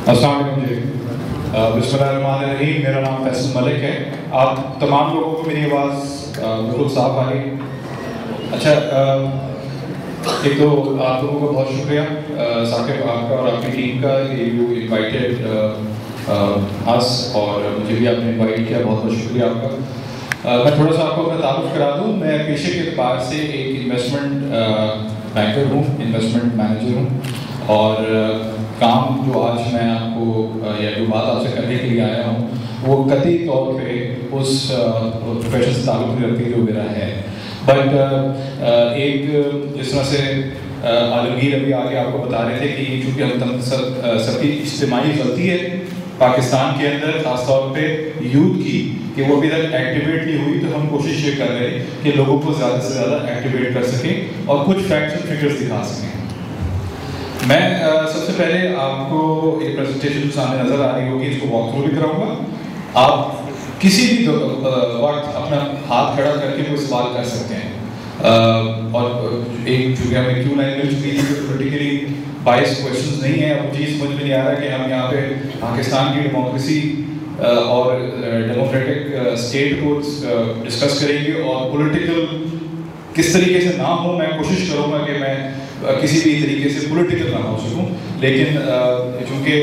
अस्सलाम वालेकुम जी। बिस्मिल्लाहिर्रहमानिर्रहीम। मेरा नाम फैसल मलिक है। आप तमाम लोगों को मेरी आवाज़ बिल्कुल साफ आ रही? अच्छा, एक तो आप लोगों का बहुत शुक्रिया साकिब आपका और आपकी टीम का कि यू इनवाइटेड अस और मुझे भी आपने इनवाइट किया, बहुत बहुत शुक्रिया आपका। मैं थोड़ा सा आपको अपना तारुफ करा दूँ। मैं पेशे के एतबार से एक इन्वेस्टमेंट बैंकर हूँ, इन्वेस्टमेंट मैनेजर हूँ और काम जो आज मैं आपको या जो बात आपसे करने के लिए आया हूँ वो कतई तौर पे उस प्रोफेशन से ताल्लुक़ नहीं रखती जो मेरा है। बट एक जिस तरह से आलमगीर अभी आगे आपको बता रहे थे कि चूँकि हम सबकी इज्तिमाई गलती है पाकिस्तान के अंदर, ख़ासतौर पे यूथ की, कि वो अभी तक एक्टिवेट नहीं हुई, तो हम कोशिश ये कर रहे हैं कि लोगों को ज़्यादा से ज़्यादा एक्टिवेट कर सकें और कुछ फैक्ट्स और फिगर्स दिखा सकें। मैं सबसे पहले आपको एक प्रेजेंटेशन सामने नज़र आ रही होगी, इसको वॉक थ्रू भी कराऊंगा। आप किसी भी वक्त अपना हाथ खड़ा करके कोई सवाल कर सकते हैं और एक चूँकि हमें क्यू लाइन मिल चुकी थी, पोलिटिकली बाइस क्वेश्चंस नहीं है। अब चीज़ समझ में नहीं आ रहा कि हम यहाँ पे पाकिस्तान की डेमोक्रेसी और डेमोक्रेटिक स्टेट को डिस्कस करेंगे और पॉलिटिकल किस तरीके से ना हो। मैं कोशिश करूँगा कि मैं किसी भी तरीके से पॉलिटिकल ना हो सकूँ, लेकिन चूँकि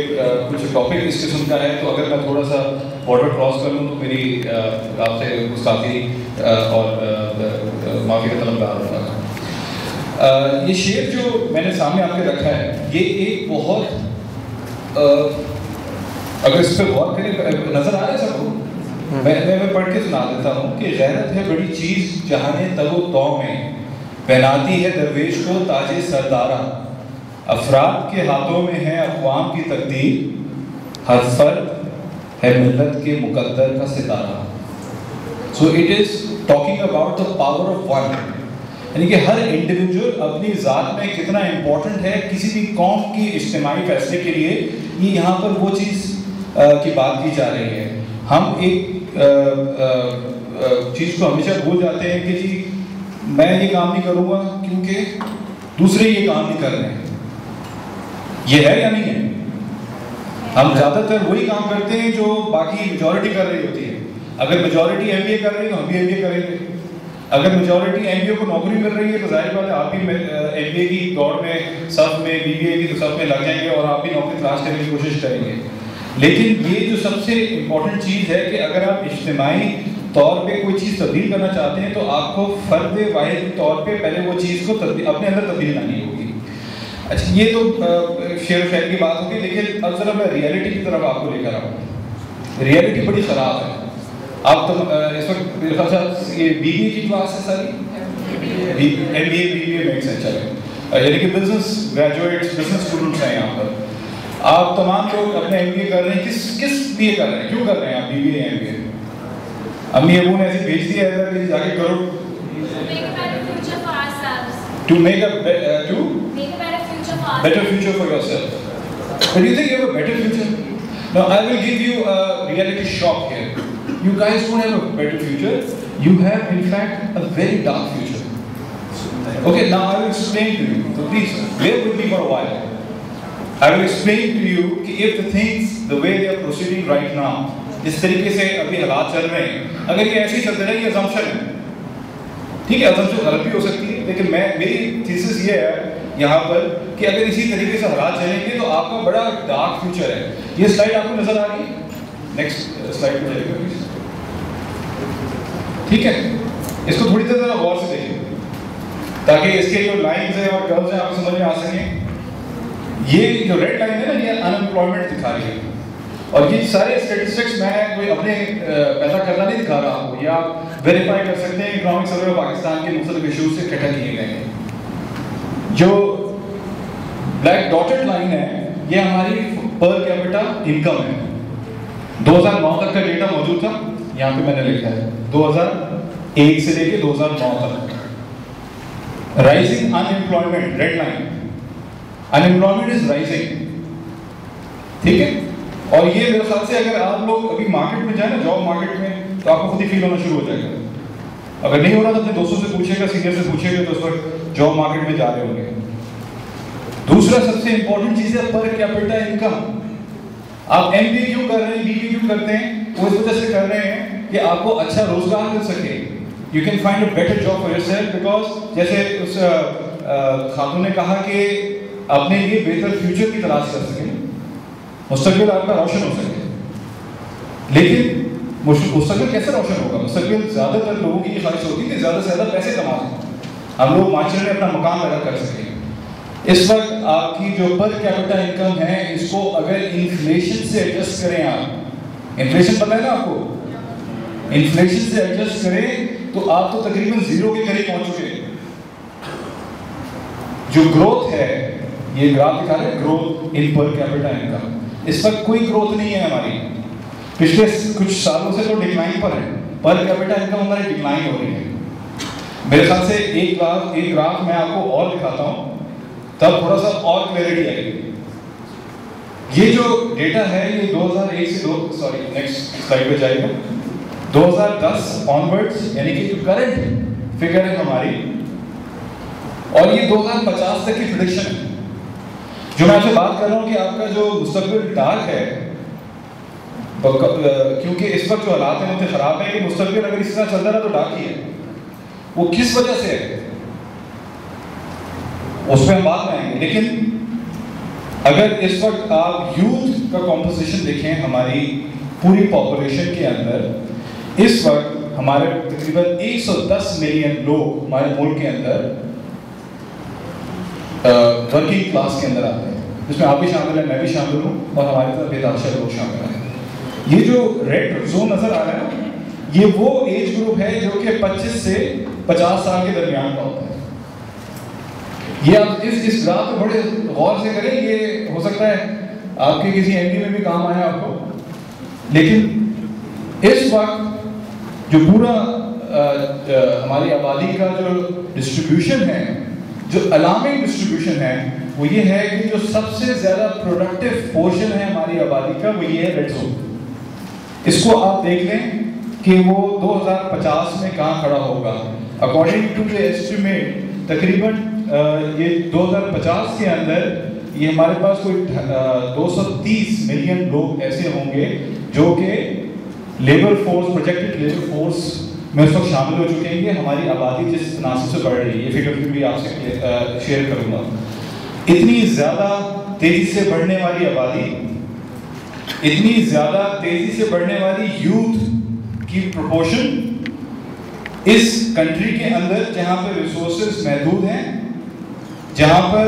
कुछ टॉपिक इस किस्म का है तो अगर मैं थोड़ा सा बॉर्डर क्रॉस कर लूँ तो मेरी आपसे गुस्ताखी और माफ़ी का तलबगार होगा। ये शेर जो मैंने सामने आपके रखा है, ये एक बहुत अगर इस पर गौर करें, नज़र आ रहा है सबको? मैं पढ़ के सुना देता हूँ कि गैरत है बड़ी चीज़ जहाने तगो तौ में, पहनाती है दरवेश को ताजे सरदारा, अफराद के हाथों में है अक़वाम की तकदीर, हर फर्द है मिल्लत के मुकद्दर का सितारा। So it is talking about the power of one, यानी कि हर इंडिविजुअल अपनी ज़ात में कितना इम्पोर्टेंट है किसी भी कौम की इज्तिमाई फैसले के लिए। ये यहाँ पर वो चीज़ की बात की जा रही है। हम एक चीज़ को हमेशा भूल जाते हैं कि जी मैं ये काम नहीं करूँगा क्योंकि दूसरे ये काम नहीं कर रहे हैं। ये है या नहीं है? हम ज़्यादातर वही काम करते हैं जो बाकी मेजॉरिटी कर रही होती है। अगर मेजॉरिटी एमबीए कर रही है तो हम भी एमबीए करेंगे। अगर मेजॉरिटी एमबीए को नौकरी मिल रही है तो जाहिर बात है आप भी एमबीए की दौड़ में, सब में, बीबीए की तो सब में लग जाएंगे और आप भी नौकरी तलाश करने की कोशिश करेंगे। लेकिन ये जो सबसे इम्पोर्टेंट चीज़ है कि अगर आप इज्तिमाई तौर पे कोई चीज़ तब्दील करना चाहते हैं तो आपको फ़र्द वाहिद के तौर पे पहले वो चीज़ को अपने अंदर तब्दील लानी होगी। अच्छा, ये तो शेर व शायर की बात होगी, लेकिन अब ज़रा मैं रियलिटी की तरफ आपको लेकर आऊँ। रियलिटी बड़ी ख़राब है। आप तो इस वक्त मेरे ख्याल से ये बीबीए की क्लास है सारी, एमबीए बीबीए मेक्स है, चले, यानी कि बिजनेस ग्रेजुएट्स, बिजनेस स्टूडेंट्स हैं यहाँ पर। आप तमाम लोग अपने एमबीए कर रहे हैं, किस बीए कर रहे हैं, क्यों कर रहे हैं आप बीबीए एमबीए? अम्मी अबू ने ऐसे भेज दिया है कि जाके करो, to make a better future for yourself. But you think you have a better future? Now I will give you a reality shock here. You guys don't have a better future. You have in fact a very dark future. Okay, now I will explain to you. So please bear with me for a while. I will explain to you कि if the things the way they are proceeding right now, जिस तरीके से अभी हालात चल रहे हैं, अगर ये ऐसे ही चलते रहे, ये assumption है, ठीक है, assumption गलत भी हो सकती है, लेकिन मेरी थीसिस ये है यहाँ पर कि अगर इसी तरीके से हालात चलेंगे तो आपका बड़ा डार्क फ्यूचर है। ये स्लाइड आपको नजर आ रही है? नेक्स्ट स्लाइड पे जाइएगा प्लीज। ठीक है, इसको थोड़ी देर जरा गौर से देखिए ताकि इसके जो लाइन्स हैं और कर्व्स हैं आपको समझ में आ सकें। ये जो रेड लाइन है ना, ये अनएम्प्लॉयमेंट दिखा रही है और ये सारे स्टैटिस्टिक्स मैं कोई अपने पैदा करना नहीं दिखा रहा हूँ, या वेरीफाई कर सकते हैं इकोनॉमिक सर्वे ऑफ पाकिस्तान के मुख्तलिफ इशूज से इकट्ठा किए गए हैं। जो ब्लैक डॉटेड लाइन है ये हमारी पर कैपिटा इनकम है। 2009 तक का डेटा मौजूद था, यहाँ पे मैंने लिखा है 2001 से लेके 2009 तक। Rising unemployment, red line, unemployment is rising, ठीक है। और ये मेरे ख्याल से अगर आप लोग अभी मार्केट में जाए ना, जॉब मार्केट में, तो आपको खुद ही फील होना शुरू हो जाएगा। अगर नहीं हो रहा तो अपने दोस्तों से पूछेगा, सीनियर से पूछेगा, तो उस वक्त जॉब मार्केट में जा रहे होंगे। दूसरा सबसे इंपॉर्टेंट चीज है पर कैपिटा इनकम। आप MBA क्यों कर रहे हैं, BBA क्यों करते हैं? वो इस वजह से कर रहे हैं कि आपको अच्छा रोजगार मिल सके। You can find a better job for yourself because जैसे उस खातून ने कहा कि अपने लिए बेहतर फ्यूचर की तलाश कर सके, मुस्तकबिल आपका रोशन हो सके। लेकिन मुस्तकबिल कैसे रोशन होगा? मुस्तकबिल ज़्यादातर लोगों की ख्वाहिश होती है कि ज़्यादा से ज़्यादा पैसे कमा लें, हम लोग माशरे में अपना मकाम पैदा कर सकें। इस वक्त आपकी जो पर कैपिटा इनकम है, इसको अगर इन्फ्लेशन से एडजस्ट करें, आप इन्फ्लेशन पता है ना आपको, इन्फ्लेशन से एडजस्ट करें तो आप तो तकरीबन जीरो के करीब पहुंच चुके हैं। जो ग्रोथ है, ये ग्राफ दिखा रहे हैं growth in per capita income, इस वक्त कोई ग्रोथ नहीं है हमारी। पिछले कुछ सालों से तो डिक्लाइन पर है, पर कैपिटा इनकम हमारी डिक्लाइन हो रही है। मेरे ख्याल से एक ग्राफ मैं आपको और दिखाता हूं, तब थोड़ा सा और क्लैरिटी आएगी। ये जो डेटा है ये 2001 से नेक्स्ट स्लाइड पे जाइएगा, 2010 ऑनवर्ड्स, यानी कि जो करंट फिगर है हमारी, और ये 2050 तक की प्रेडिक्शन है। जो मैं आपसे बात कर रहा हूँ कि आपका जो मुस्तकबिल डार्क है, क्योंकि इस वक्त जो हालात हैं उतने खराब है कि मुस्तकबिल अगर इस तरह चलता रहा तो डार्क ही है। वो किस वजह से है उस पर हम बात में आएंगे। लेकिन अगर इस वक्त आप यूथ का कॉम्पोजिशन देखें हमारी पूरी पॉपुलेशन के अंदर, इस वक्त हमारे तकरीबन 110 मिलियन लोग हमारे मुल्क के अंदर वर्किंग क्लास के अंदर आते हैं, जिसमें आप भी शामिल हैं, मैं भी शामिल हूँ, और हमारी तरफ बेताशा लोग शामिल हैं। ये जो रेड जोन नजर आ रहा है ना, ये वो एज ग्रुप है जो कि 25 से 50 साल के दरमियान का होता है। ये आप इस ग्राफ पे बड़े गौर से करें, ये हो सकता है आपके किसी MBA में भी काम आया आपको। लेकिन इस वक्त जो पूरा हमारी आबादी का जो डिस्ट्रीब्यूशन है, जो अलार्मिंग डिस्ट्रीब्यूशन है, वो ये है कि जो सबसे ज्यादा प्रोडक्टिव पोर्शन है हमारी आबादी का, वो ये है रेड जोन। इसको आप देख लें कि वो 2050 में कहाँ खड़ा होगा। अकॉर्डिंग टू द एस्टिमेट तकरीबन ये 2050 के अंदर ये हमारे पास कोई 230 मिलियन लोग ऐसे होंगे जो कि labour force, projected labour force में उस वक्त शामिल हो चुके हैं। हमारी आबादी जिस तनासब से बढ़ रही है, ये फिगर भी आपसे शेयर करूंगा। इतनी ज़्यादा तेज़ी से बढ़ने वाली आबादी, इतनी ज़्यादा तेज़ी से बढ़ने वाली यूथ की प्रोपोर्शन इस कंट्री के अंदर, जहाँ पर रिसोर्सेज महदूद हैं, जहाँ पर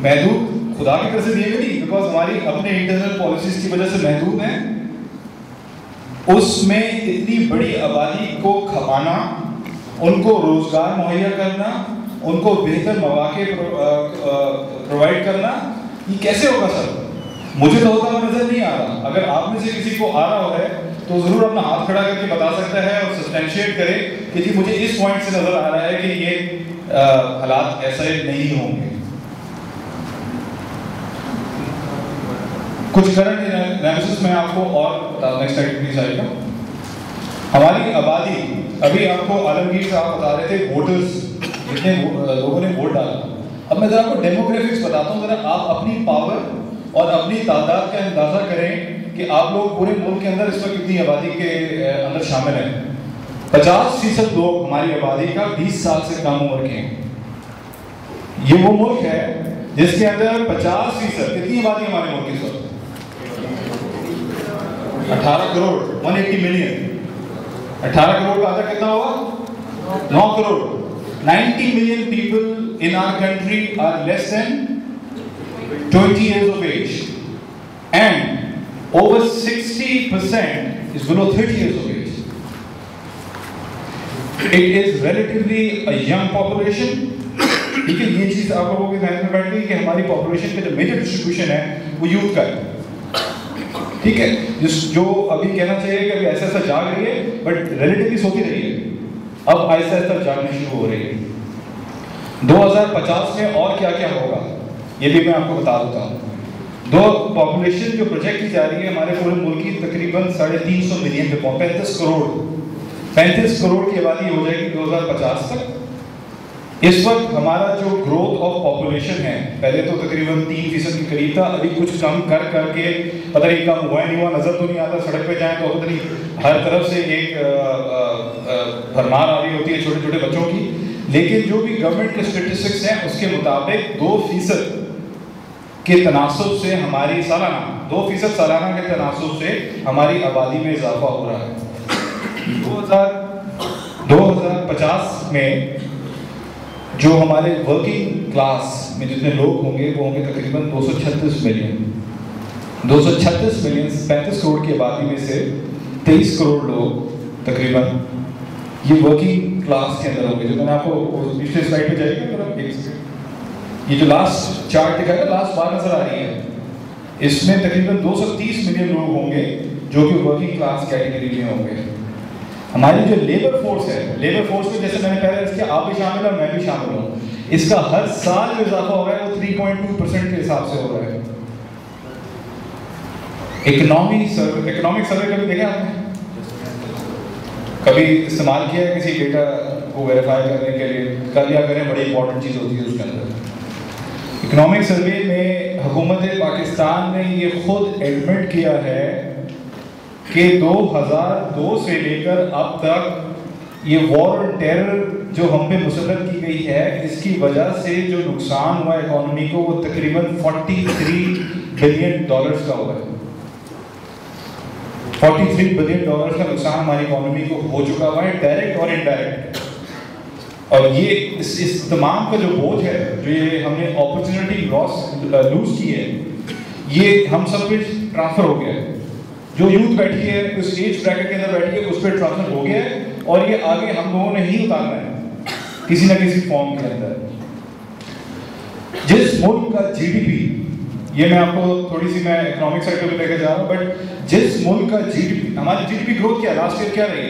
महदूद खुदा की तरफ से दिए गए नहीं, बिकॉज हमारी अपने इंटरनल पॉलिसीज की वजह से महदूद हैं, उसमें इतनी बड़ी आबादी को खपाना, उनको रोजगार मुहैया करना, उनको बेहतर मौके प्रोवाइड करना, ये कैसे होगा सर? मुझे तो होता हुआ नजर नहीं आ रहा। अगर आप में से किसी को आ रहा है तो जरूर अपना हाथ खड़ा करके बता सकता है और सब्सटेंशिएट करे कि जी मुझे इस पॉइंट से नजर आ रहा है कि ये हालात ऐसे नहीं होंगे। कुछ करंट एनालिसिस में आपको और नेक्स्ट स्लाइड प्लीज आएगा। हमारी आबादी, अभी आपको आलमगीर साहब बता रहे थे वोटर्स, जितने लोगों ने वोट डाला। अब मैं जरा आपको डेमोग्राफिक्स बताता हूँ, जरा आप अपनी पावर और अपनी तादाद का अंदाजा करें कि आप लोग पूरे मुल्क के अंदर इस वक्त कितनी आबादी के अंदर शामिल हैं। 50% लोग हमारी आबादी का 20 साल से कम उम्र के हैं। ये वो मुल्क है जिसके अंदर 50%, कितनी आबादी हमारे मुल्क की इस वक्त? 18 करोड़ 180 मिलियन। 18 करोड़ का आधा कितना होगा? 9 crore. 90 million people in our country are less than 20 years of age, and over 60% is below 30 years of age. It is relatively a young population. लेकिन ये चीज आप लोगों के ध्यान में बैठ गई कि हमारी पॉपुलेशन का जो मेजर डिस्ट्रीब्यूशन है वो यूथ का है। ठीक है, जो अभी कहना चाहिए कि अभी ऐसा ऐसा जाग रही है, बट रिलेटिवली सोती रही है, अब ऐसा ऐसा जागनी शुरू हो रही है। 2050 में और क्या क्या होगा ये भी मैं आपको बता देता हूँ। दो पॉपुलेशन जो प्रोजेक्ट की जा रही है हमारे पूरे मुल्क की तकरीबन 350 मिलियन पे, 35 करोड़ की आबादी हो जाएगी 2050 तक। इस वक्त हमारा जो ग्रोथ ऑफ ऑफ पॉपुलेशन है, पहले तो तकरीबन 3% के करीब था, अभी कुछ कम कर करके पता नहीं कम हुआ नहीं हुआ, नज़र तो नहीं आता, सड़क पे जाएं तो पता नहीं हर तरफ से एक भरमार आ रही होती है छोटे छोटे बच्चों की। लेकिन जो भी गवर्नमेंट के स्टेटिस्टिक्स हैं उसके मुताबिक 2% के तनासुब से हमारी सालाना 2% सालाना के तनासुब से हमारी आबादी में इजाफा हो रहा है। 2050 में जो हमारे वर्किंग क्लास में जितने लोग होंगे वो होंगे तकरीबन 236 मिलियन। 236 मिलियन 35 करोड़ की आबादी में से 23 करोड़ लोग तकरीबन ये वर्किंग क्लास के अंदर होंगे। जो मैंने आपको पिछले स्लाइड पे जाएगा, ये जो लास्ट चार्ट दिखाया है, लास्ट बार नजर आ रही है, इसमें तकरीबन 230 मिलियन लोग होंगे जो कि वर्किंग क्लास कैटेगरी में होंगे। हमारी जो लेबर फोर्स है, लेबर फोर्स में जैसे मैंने पहले इसके आप भी शामिल और मैं भी शामिल हूँ, इसका हर साल जो इजाफा हो रहा है वो 3.2% के हिसाब से हो रहा है। इकोनॉमिक सर्वे कभी देखा आपने? कभी इस्तेमाल किया है किसी डेटा को वेरीफाई करने के लिए? कर लिया करें, बड़ी इंपॉर्टेंट चीज़ होती है उसके अंदर। इकोनॉमिक सर्वे में हुकूमत पाकिस्तान ने ये खुद एडमिट किया है कि 2002 से लेकर अब तक ये वॉर और टेरर जो हम पे मुसल्लत की गई है, इसकी वजह से जो नुकसान हुआ इकोनॉमी को वो तकरीबन $43 बिलियन का हुआ है। $43 बिलियन का नुकसान हमारी इकोनॉमी को हो चुका हुआ है, डायरेक्ट और इनडायरेक्ट। और ये इस तमाम का जो बोझ है, जो ये हमने अपॉर्चुनिटी लूज की है, ये हम सब पे ट्रांसफर हो गया है। जो यूथ बैठी है उस एज ब्रैकेट के अंदर बैठी है उस पर ट्रांसफर हो गया है, और ये आगे हम लोगों ने ही उतारना है किसी ना किसी फॉर्म के अंदर। जिस मुल्क का जीडीपी, ये मैं आपको थोड़ी सी मैं इकोनॉमिक सेक्टर में लेकर जा रहा हूँ, बट जिस मुल्क का जीडीपी, हमारी जीडीपी ग्रोथ क्या लास्ट ईयर क्या रही है?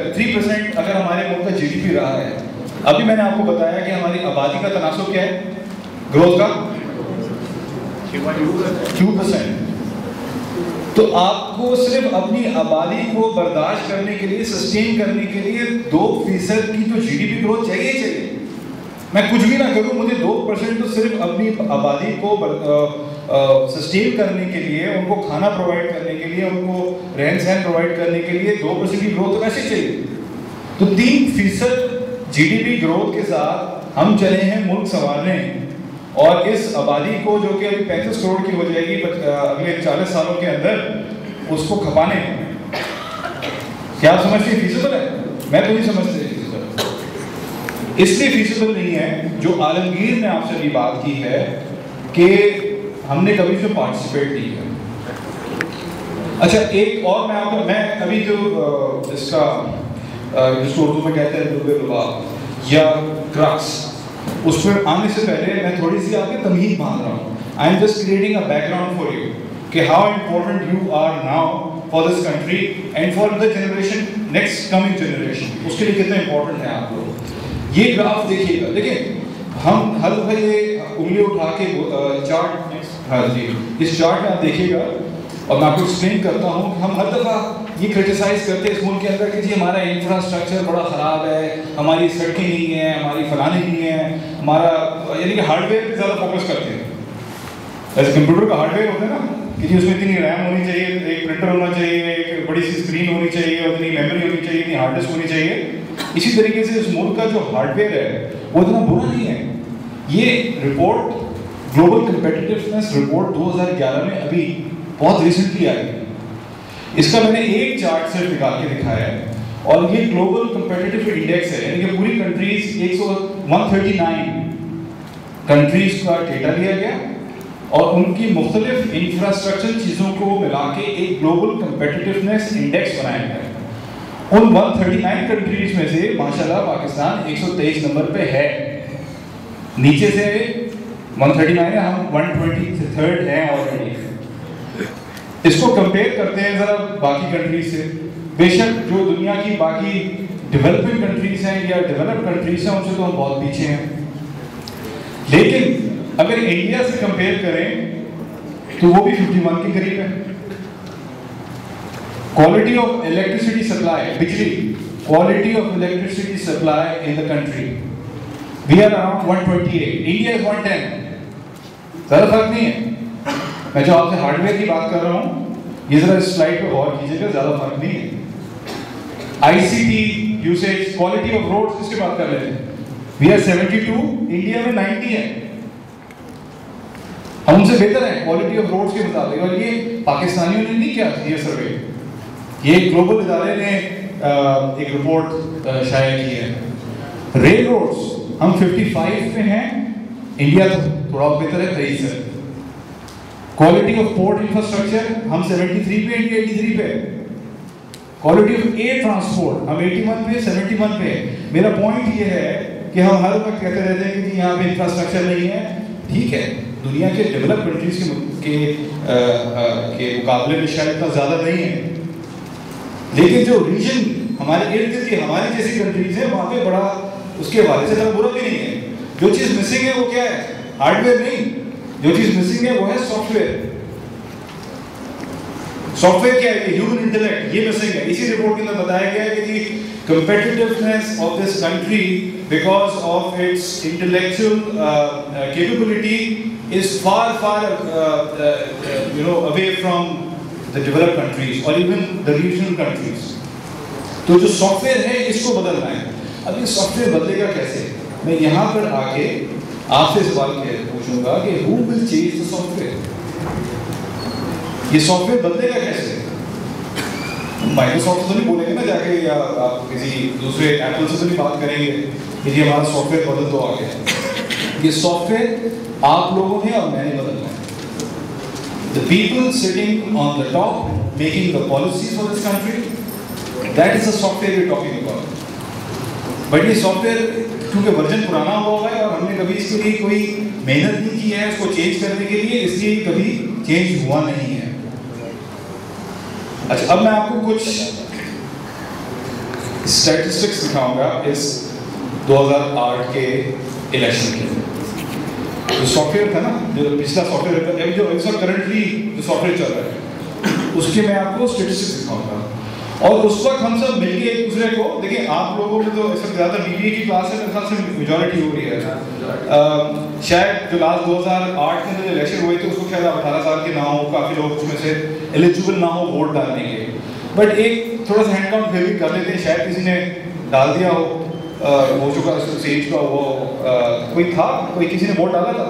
3% अगर हमारे मुल्क का जीडीपी रहा है। अभी मैंने आपको बताया कि हमारी आबादी का तनासुब क्या है ग्रोथ का? 2%। तो आपको सिर्फ अपनी आबादी को बर्दाश्त करने के लिए, सस्टेन करने के लिए 2% की तो जीडीपी ग्रोथ चाहिए। मैं कुछ भी ना करूं, मुझे 2% तो सिर्फ अपनी आबादी को सस्टेन करने के लिए, उनको खाना प्रोवाइड करने के लिए, उनको रहन सहन प्रोवाइड करने के लिए 2% की ग्रोथ तो वैसे चाहिए। तो 3% जीडीपी ग्रोथ के साथ हम चले हैं मुल्क संवारने, और इस आबादी को जो कि अभी 35 करोड़ की हो जाएगी अगले 40 सालों के अंदर, उसको खपाने। क्या आप समझते हैं फीसिबल है? मैं तो नहीं समझते फीसिबल। इसलिए फीसिबल नहीं है जो आलमगीर ने आपसे ये बात की है कि हमने कभी इसमें पार्टिसिपेट नहीं किया। अच्छा, एक और मैं अभी जो इसका जिसको उर्दू में कहते हैं लुबे या क्रक्स, उस पर आने से पहले मैं थोड़ी सी आपकी तमहीद बांध रहा हूँ। I am just creating a background for you कि how important you are now for this country and for the generation, next coming generation, उसके लिए कितना इंपॉर्टेंट है आप लोग। ये ग्राफ देखिएगा, देखिए हम हर दफा ये उंगली उठा के चार्ट, हाँ जी, इस चार्ट में आप देखिएगा, और मैं आपको एक्सप्लेन करता हूँ कि हम हर दफा ये क्रिटिसाइज करते हैं इस मुल्क के अंदर कि जी हमारा इंफ्रास्ट्रक्चर बड़ा ख़राब है, हमारी सड़कें नहीं है, हमारी फलाने नहीं है, हमारा यानी कि हार्डवेयर पे ज़्यादा फोकस करते हैं। जैसे कंप्यूटर का हार्डवेयर होता है ना कि जी उसमें इतनी रैम होनी चाहिए, एक प्रिंटर होना चाहिए, एक बड़ी सी स्क्रीन होनी चाहिए, उतनी मेमोरी होनी चाहिए, इतनी हार्ड डिस्क होनी चाहिए। इसी तरीके से इस मुल्क का जो हार्डवेयर है वो इतना बुरा नहीं है। ये रिपोर्ट, ग्लोबल कम्पिटिटिवनेस रिपोर्ट 2011 में अभी बहुत रिसेंटली आई है। इसका मैंने एक चार्ट सिर्फ निकाल के दिखाया है, और ये ग्लोबल कम्पिटिटिव इंडेक्स है, यानी कि पूरी कंट्रीज 139 कंट्रीज का डेटा लिया गया और उनकी मुख्तलिफ इंफ्रास्ट्रक्चर चीज़ों को मिला के एक ग्लोबल कम्पिटिटिवनेस इंडेक्स बनाया गया। उन 139 कंट्रीज में से माशाल्लाह पाकिस्तान 123 नंबर पे है। नीचे से 139 है, हम 123rd हैं ऑलरेडी। इसको कंपेयर करते हैं जरा बाकी कंट्रीज से। बेशक जो दुनिया की बाकी डेवलपिंग कंट्रीज हैं या डेवलप्ड कंट्रीज हैं उनसे तो हम बहुत पीछे हैं, लेकिन अगर इंडिया से कंपेयर करें तो वो भी 51 के करीब है। Quality of electricity supply, बिजली, quality of electricity supply in the country. We are around 128. India is 110. ज़्यादा फर्क नहीं है। मैं जो आपसे हार्डवेयर की बात कर रहा हूँ, ये जरा इस स्लाइड पे गौर कीजिएगा, ज़्यादा फर्क नहीं है। ICT usage, quality of roads इसके बात कर रहे थे। We are 72, इंडिया में 90 है। हम उनसे बेहतर हैं क्वालिटी ऑफ रोड्स के मुताबिक, और ये पाकिस्तानियों ने नहीं किया ये सर्वे, ये ग्लोबल इदारे ने एक रिपोर्ट शाया की है। रेल रोड्स हम 55 पे हैं, इंडिया तो थोड़ा बेहतर है 23 है। क्वालिटी ऑफ पोर्ट इंफ्रास्ट्रक्चर हम 73 पे, इंडिया 83 पे। क्वालिटी ऑफ एयर ट्रांसपोर्ट हम 81 पे, 71 पे। मेरा पॉइंट ये है कि हम हर वक्त कहते रहते हैं कि यहाँ पे इंफ्रास्ट्रक्चर नहीं है। ठीक है, दुनिया के डेवलप कंट्रीज के मुकाबले में शायद इतना ज़्यादा नहीं है, लेकिन जो रीजन हमारे इर्द गिर्द की हमारी जैसी कंट्रीज है वहाँ पे बड़ा उसके हवाले से ज़्यादा बुरा भी नहीं है। जो चीज़ मिसिंग है वो क्या है? हार्डवेयर नहीं, जो चीज़ मिसिंग है वो है सॉफ्टवेयर। सॉफ्टवेयर क्या है? ह्यूमन इंटेलेक्ट, ये मिसिंग है। इसी रिपोर्ट के अंदर बताया गया है कि जी competitiveness of this country because of its intellectual capability is far away from the developed countries or even the regional countries. तो जो सॉफ्टवेयर है इसको बदलना है। अब ये सॉफ्टवेयर बदलेगा कैसे? मैं यहाँ पर आके आपसे सवाल पूछूंगा कि who will change the software? ये सॉफ्टवेयर बदलेगा कैसे? माइक्रोसॉफ्ट तो नहीं बोलेंगे ना जाके, या आप किसी दूसरे एप्पल से तो नहीं बात करेंगे कि जी हमारा सॉफ्टवेयर बदल दो आगे। ये सॉफ्टवेयर आप लोगों ने और मैंने बदलना है। The people sitting on the top making the policies for this country, that is the software we're talking about. But ये सॉफ्टवेयर क्योंकि वर्जन पुराना हुआ हुआ है और हमने कभी इसके लिए कोई मेहनत नहीं की है उसको चेंज करने के लिए, इसलिए कभी चेंज हुआ नहीं है। अच्छा, अब मैं आपको कुछ स्टैटिस्टिक्स दिखाऊंगा इस 2008 के इलेक्शन के। जो सॉफ्टवेयर था ना, जो पिछला सॉफ्टवेयर, जो इस वक्त करंटली जो सॉफ्टवेयर चल रहा है, उसके मैं आपको स्टैटिस्टिक्स दिखाऊंगा। और उस वक्त हम सब मिलके एक दूसरे को, देखिए आप लोगों में तो इस वक्त ज़्यादा बीबीए की क्लास है, मेरे ख्याल से मेजॉरिटी हो रही है। शायद जो लास्ट 2008 के अंदर इलेक्शन हुए थे उसको शायद 18 साल के ना हो, काफ़ी लोग उसमें से एलिजिबल ना हो वोट डालने के। बट एक थोड़ा सा हैंड काउंट फिर भी कर लेते हैं, शायद किसी ने डाल दिया हो चुका सेज का वो कोई था, कोई किसी ने वोट डाला था?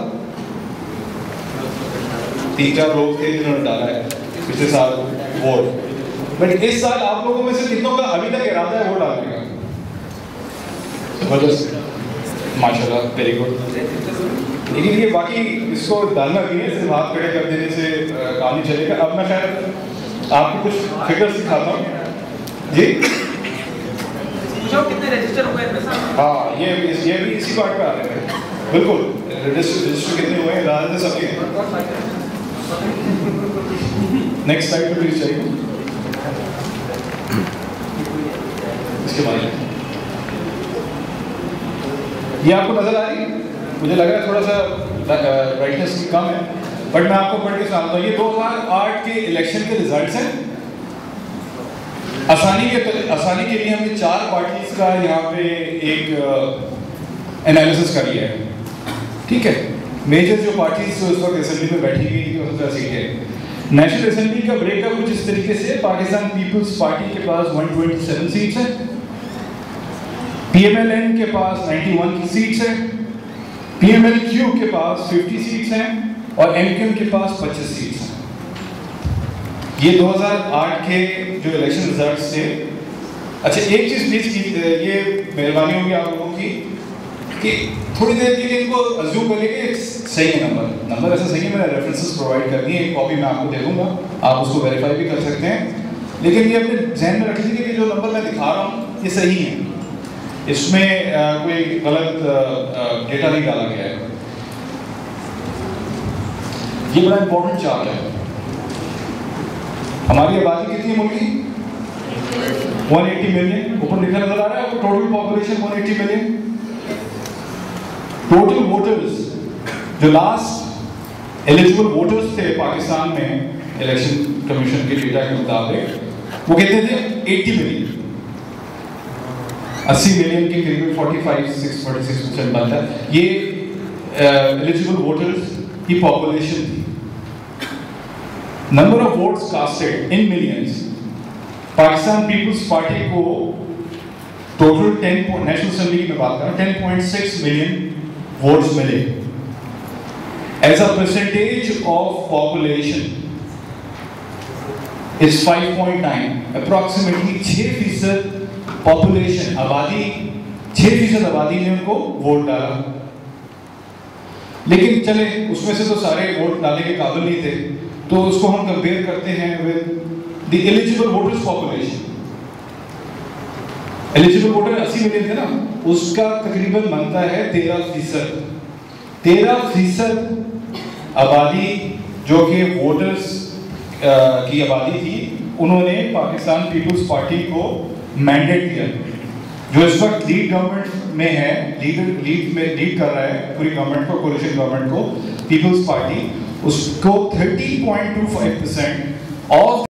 3-4 लोग थे जिन्होंने डाला है पिछले साल वोट। बट इस साल आप लोगों में से कितनों का अभी तक इरादा है वोट डालने का? जबरदस्त, माशाल्लाह, वेरी गुड। लेकिन ये बाकी इसको डालना भी है, सिर्फ हाथ खड़े कर देने से काम नहीं चलेगा। अब मैं खैर आपको कुछ फिगर्स दिखाता हूँ जी। कितने रजिस्टर हुए हैं? हाँ, ये भी इसी पार्ट पे आ रहे हैं। बिल्कुल, रजिस्टर कितने हुए हैं डालने सबके। नेक्स्ट स्लाइड पे प्लीज चाहिए इसके बारे में। ये आपको नजर आ रही है? मुझे लग रहा है थोड़ा सा ब्राइटनेस कम है, बट मैं आपको पढ़ के सुनाता हूँ। ये 2008 के इलेक्शन के रिजल्ट्स हैं। आसानी के लिए हमने 4 पार्टीज का यहाँ पे एक एनालिसिस कर लिया है। ठीक है, मेजर जो पार्टीज उस वक्त असेंबली में बैठी हुई थी उसका सीट है। नेशनल असेंबली का ब्रेकअप कुछ इस तरीके से, पाकिस्तान पीपल्स पार्टी के पास 127 सीट्स हैं, PMLN के पास 91 की सीट्स हैं, PMLQ के पास 50 सीट्स हैं और MQM के पास 25 सीट्स हैं। ये 2008 के जो इलेक्शन रिजल्ट्स थे। अच्छा, एक चीज़ प्लीज की, ये मेहरबानी होगी आप लोगों की कि थोड़ी देर के लिए इनको अज्यूम कर लेंगे सही है नंबर ऐसा सही है। मैंने रेफरेंसेस प्रोवाइड कर दिए, एक कॉपी मैं आपको दे दूंगा, आप उसको वेरीफाई भी कर सकते हैं। लेकिन ये अपने जहन में रख लीजिए कि जो नंबर मैं दिखा रहा हूँ ये सही है, इसमें कोई गलत डेटा नहीं डाला गया है। ये बड़ा इंपॉर्टेंट चार्ट है। हमारी आबादी कितनी है मुल्क की? 180 मिलियन। ऊपर लिखा नजर आ रहा है आपको, total population 180 million. Total voters जो लास्ट एलिजिबल वोटर्स थे पाकिस्तान में इलेक्शन कमीशन के डेटा के मुताबिक वो कहते थे 80 मिलियन, 80 मिलियन के करीब 46% बनता है। ये एलिजिबल वोटर्स की पॉपुलेशन थी। Number of votes casted in millions, Pakistan Peoples Party को टोटल 10 नेशनल असेंबली में बात करें 10.6 मिलियन वोट्स मिले। As a percentage of population is 5.9, approximately 6% population, आबादी 6% आबादी ने उनको वोट डाला। लेकिन चले उसमें से तो सारे वोट डालने के काबिल नहीं थे, तो उसको हम कंपेयर करते हैं with the eligible voters population. Eligible voter 80 million थे ना, उसका तकरीबन बनता है 13%। 13% आबादी जो कि वोटर्स की आबादी थी, उन्होंने पाकिस्तान पीपल्स पार्टी को मैंडेट दिया, जो इस वक्त लीड गवर्नमेंट में है, लीड कर रहा है पूरी गवर्नमेंट को, कोalition गवर्नमेंट को, पीपल्स पार्टी, उसको 30.25% ऑफ